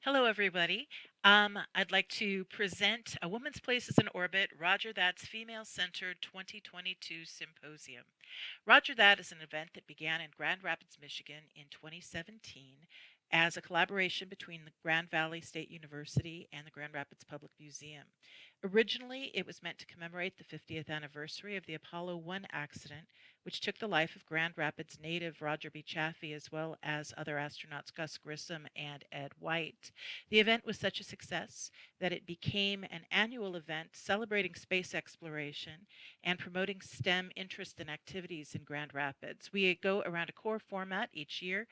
Hello, everybody. I'd like to present A Woman's Places in Orbit, Roger That's Female Centered 2022 Symposium. Roger That is an event that began in Grand Rapids, Michigan in 2017 as a collaboration between the Grand Valley State University and the Grand Rapids Public Museum. Originally, it was meant to commemorate the 50th anniversary of the Apollo 1 accident, which took the life of Grand Rapids native Roger B. Chaffee as well as other astronauts Gus Grissom and Ed White. The event was such a success that it became an annual event celebrating space exploration and promoting STEM interest and activities in Grand Rapids. We go around a core format each year.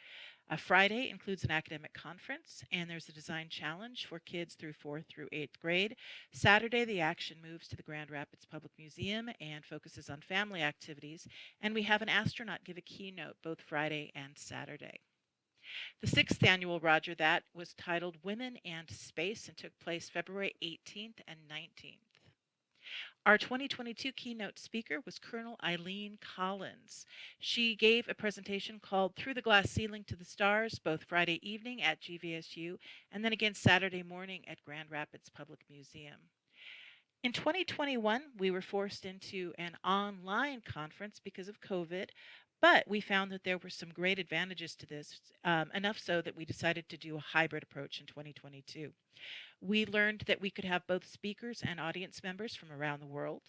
A Friday includes an academic conference, and there's a design challenge for kids through 4th through 8th grade. Saturday, the action moves to the Grand Rapids Public Museum and focuses on family activities, and we have an astronaut give a keynote both Friday and Saturday. The sixth annual Roger That was titled Women and Space and took place February 18th and 19th. Our 2022 keynote speaker was Colonel Eileen Collins. She gave a presentation called Through the Glass Ceiling to the Stars, both Friday evening at GVSU and then again Saturday morning at Grand Rapids Public Museum. In 2021, we were forced into an online conference because of COVID, but we found that there were some great advantages to this, enough so that we decided to do a hybrid approach in 2022. We learned that we could have both speakers and audience members from around the world,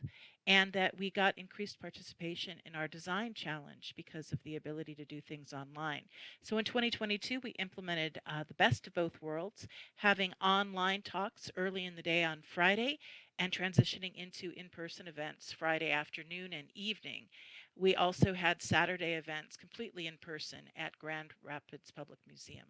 and that we got increased participation in our design challenge because of the ability to do things online. So in 2022, we implemented the best of both worlds, having online talks early in the day on Friday and transitioning into in-person events Friday afternoon and evening. We also had Saturday events completely in person at Grand Rapids Public Museum.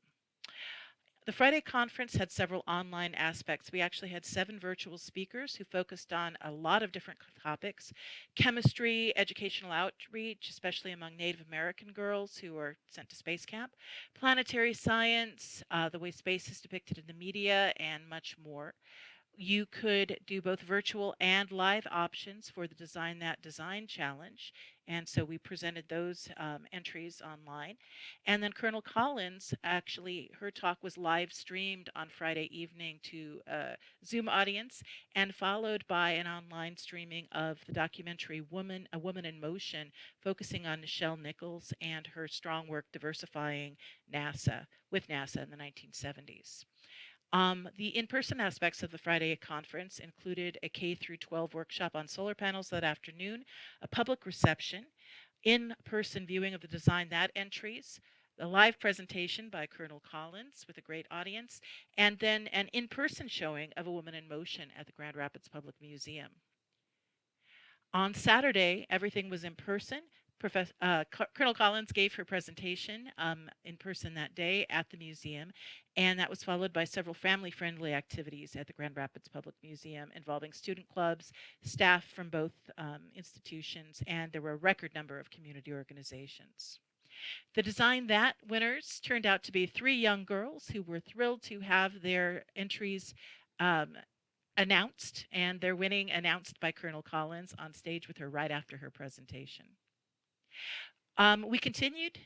The Friday conference had several online aspects. We actually had 7 virtual speakers who focused on a lot of different topics: chemistry, educational outreach, especially among Native American girls who are sent to space camp, planetary science, the way space is depicted in the media, and much more. You could do both virtual and live options for the Design That Design Challenge. And so we presented those entries online. And then Colonel Collins, actually, her talk was live streamed on Friday evening to a Zoom audience and followed by an online streaming of the documentary A Woman in Motion, focusing on Nichelle Nichols and her strong work diversifying with NASA in the 1970s. The in-person aspects of the Friday conference included a K through 12 workshop on solar panels that afternoon, a public reception, in-person viewing of the Design That entries, a live presentation by Colonel Collins with a great audience, and then an in-person showing of A Woman in Motion at the Grand Rapids Public Museum. On Saturday, everything was in person. Colonel Collins gave her presentation in person that day at the museum, and that was followed by several family-friendly activities at the Grand Rapids Public Museum involving student clubs, staff from both institutions, and there were a record number of community organizations. The Design That winners turned out to be 3 young girls who were thrilled to have their entries um, announced, and their winning announced by Colonel Collins on stage with her right after her presentation. We continued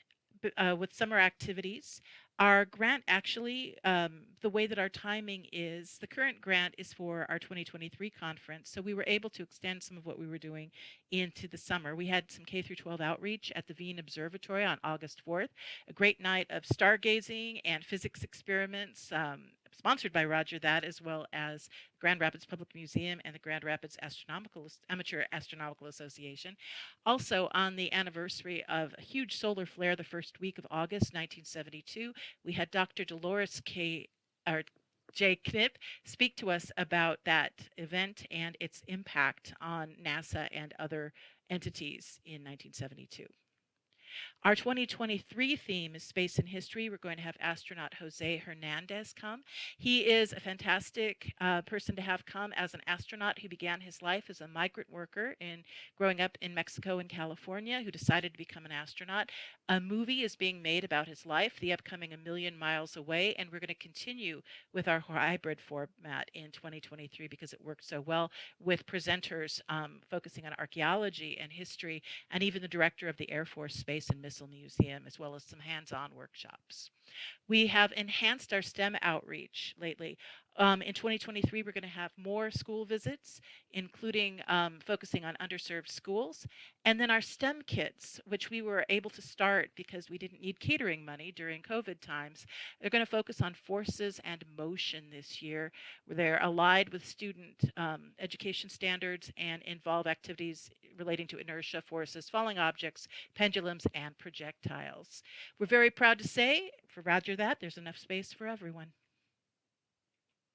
with summer activities. Our grant actually, the way that our timing is, the current grant is for our 2023 conference, so we were able to extend some of what we were doing into the summer. We had some K through 12 outreach at the Wien Observatory on August 4th, a great night of stargazing and physics experiments, sponsored by Roger That, as well as Grand Rapids Public Museum and the Grand Rapids Amateur Astronomical Association. Also, on the anniversary of a huge solar flare the first week of August 1972, we had Dr. Dolores J. Knipp speak to us about that event and its impact on NASA and other entities in 1972. Our 2023 theme is Space and History. We're going to have astronaut Jose Hernandez come. He is a fantastic person to have come as an astronaut who began his life as a migrant worker growing up in Mexico and California, who decided to become an astronaut. A movie is being made about his life, the upcoming A Million Miles Away, and we're going to continue with our hybrid format in 2023 because it worked so well with presenters focusing on archaeology and history, and even the director of the Air Force Space and Missile Museum, as well as some hands-on workshops. We have enhanced our STEM outreach lately. In 2023, we're going to have more school visits, including focusing on underserved schools. And then our STEM kits, which we were able to start because we didn't need catering money during COVID times. They're going to focus on forces and motion this year. They're allied with student education standards and involve activities relating to inertia, forces, falling objects, pendulums, and projectiles. We're very proud to say, for Roger that, there's enough space for everyone.